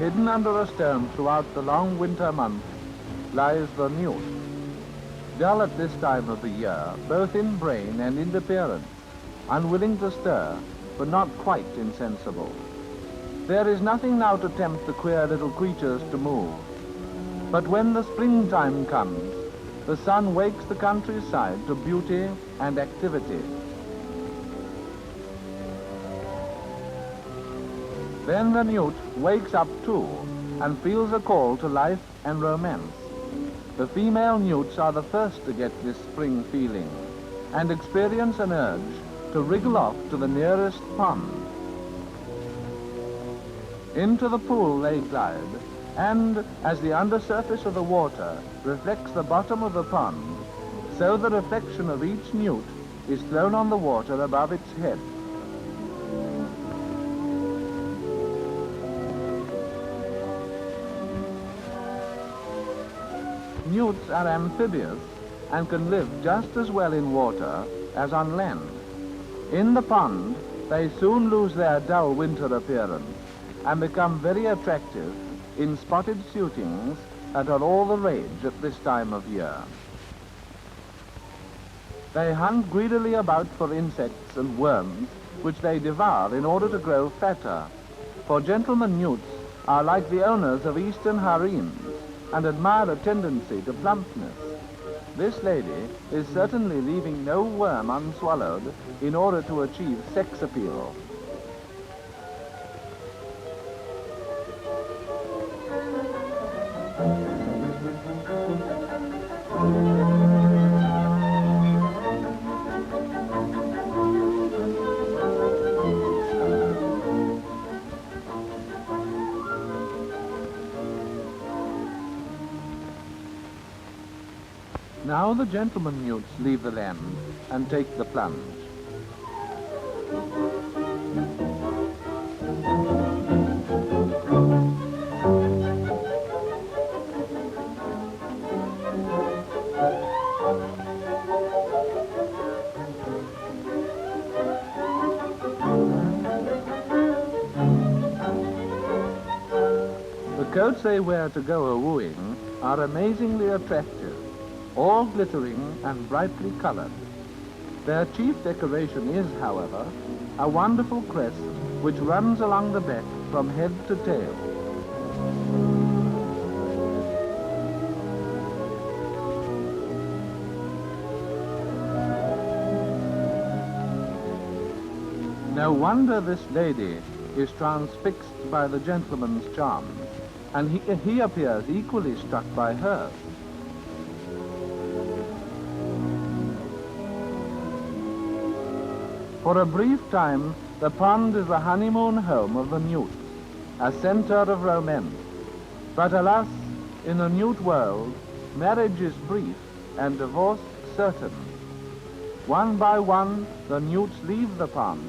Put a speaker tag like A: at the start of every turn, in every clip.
A: Hidden under a stone throughout the long winter months lies the newt, dull at this time of the year, both in brain and in appearance, unwilling to stir, but not quite insensible. There is nothing now to tempt the queer little creatures to move. But when the springtime comes, the sun wakes the countryside to beauty and activity. Then the newt wakes up too and feels a call to life and romance. The female newts are the first to get this spring feeling and experience an urge to wriggle off to the nearest pond. Into the pool they glide, and as the undersurface of the water reflects the bottom of the pond, so the reflection of each newt is thrown on the water above its head. Newts are amphibious and can live just as well in water as on land. In the pond, they soon lose their dull winter appearance and become very attractive in spotted suitings that are all the rage at this time of year. They hunt greedily about for insects and worms, which they devour in order to grow fatter, for gentlemen newts are like the owners of eastern harems and admire a tendency to plumpness. This lady is certainly leaving no worm unswallowed in order to achieve sex appeal. Now the gentlemen newts leave the land and take the plunge. The coats they wear to go a-wooing are amazingly attractive, all glittering and brightly colored. Their chief decoration is, however, a wonderful crest which runs along the back from head to tail. No wonder this lady is transfixed by the gentleman's charms, and he appears equally struck by hers. For a brief time, the pond is the honeymoon home of the newts, a center of romance. But alas, in the newt world, marriage is brief and divorce certain. One by one, the newts leave the pond,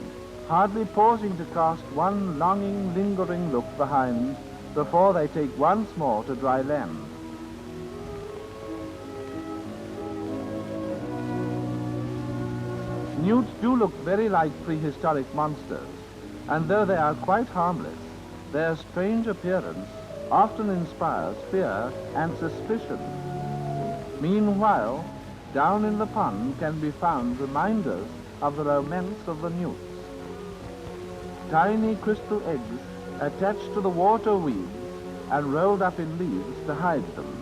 A: hardly pausing to cast one longing, lingering look behind before they take once more to dry land. Newts do look very like prehistoric monsters, and though they are quite harmless, their strange appearance often inspires fear and suspicion. Meanwhile, down in the pond can be found reminders of the romance of the newts. Tiny crystal eggs attached to the water weeds and rolled up in leaves to hide them.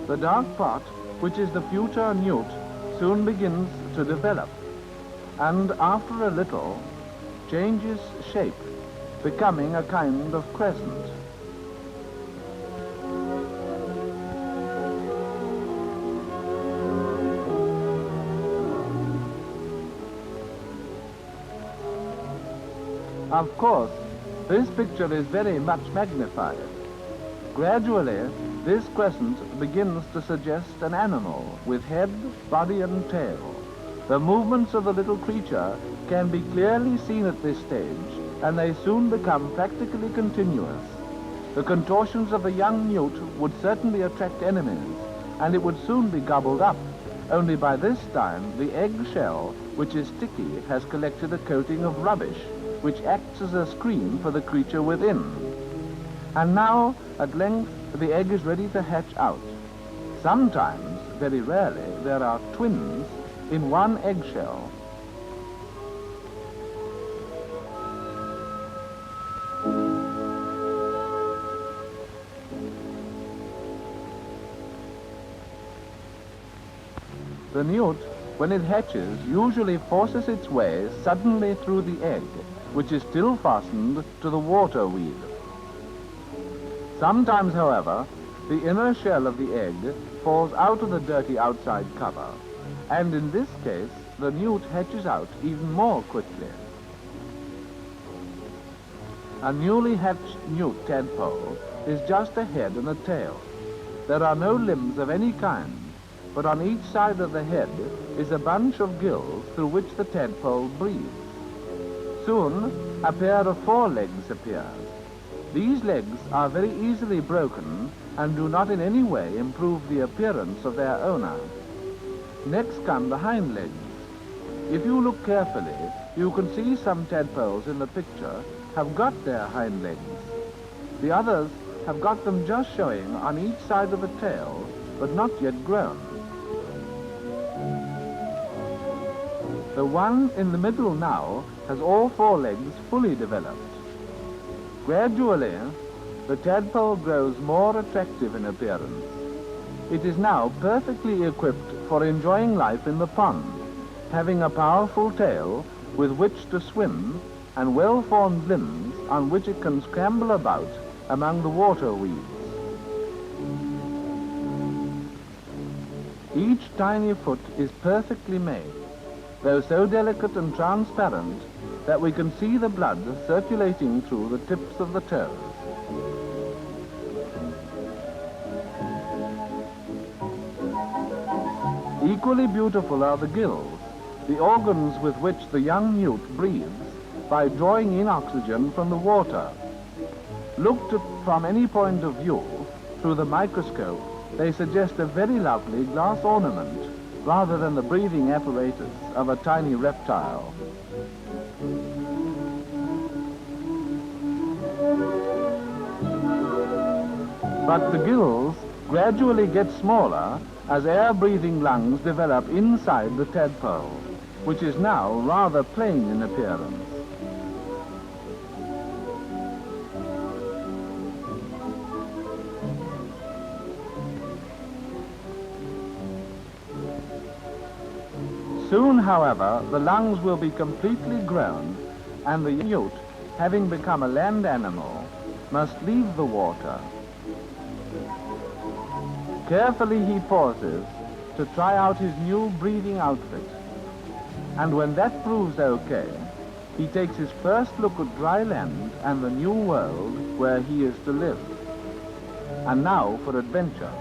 A: The dark pot, which is the future newt, soon begins to develop, and after a little changes shape, becoming a kind of crescent. Of course, this picture is very much magnified. Gradually, this crescent begins to suggest an animal with head, body, and tail. The movements of the little creature can be clearly seen at this stage, and they soon become practically continuous. The contortions of a young newt would certainly attract enemies, and it would soon be gobbled up. Only by this time, the egg shell, which is sticky, has collected a coating of rubbish, which acts as a screen for the creature within. And now, at length, the egg is ready to hatch out. Sometimes, very rarely, there are twins in one eggshell. The newt, when it hatches, usually forces its way suddenly through the egg, which is still fastened to the water weed. Sometimes, however, the inner shell of the egg falls out of the dirty outside cover, and in this case, the newt hatches out even more quickly. A newly hatched newt tadpole is just a head and a tail. There are no limbs of any kind, but on each side of the head is a bunch of gills through which the tadpole breathes. Soon, a pair of forelegs appears. These legs are very easily broken and do not in any way improve the appearance of their owner. Next come the hind legs. If you look carefully, you can see some tadpoles in the picture have got their hind legs. The others have got them just showing on each side of the tail, but not yet grown. The one in the middle now has all four legs fully developed. Gradually, the tadpole grows more attractive in appearance. It is now perfectly equipped for enjoying life in the pond, having a powerful tail with which to swim and well-formed limbs on which it can scramble about among the water weeds. Each tiny foot is perfectly made, though so delicate and transparent that we can see the blood circulating through the tips of the toes. Equally beautiful are the gills, the organs with which the young newt breathes by drawing in oxygen from the water. Looked at from any point of view, through the microscope, they suggest a very lovely glass ornament, rather than the breathing apparatus of a tiny reptile. But the gills gradually get smaller as air-breathing lungs develop inside the tadpole, which is now rather plain in appearance. Soon, however, the lungs will be completely grown, and the newt, having become a land animal, must leave the water. Carefully he pauses to try out his new breathing outfit, and when that proves okay, he takes his first look at dry land and the new world where he is to live. And now for adventure.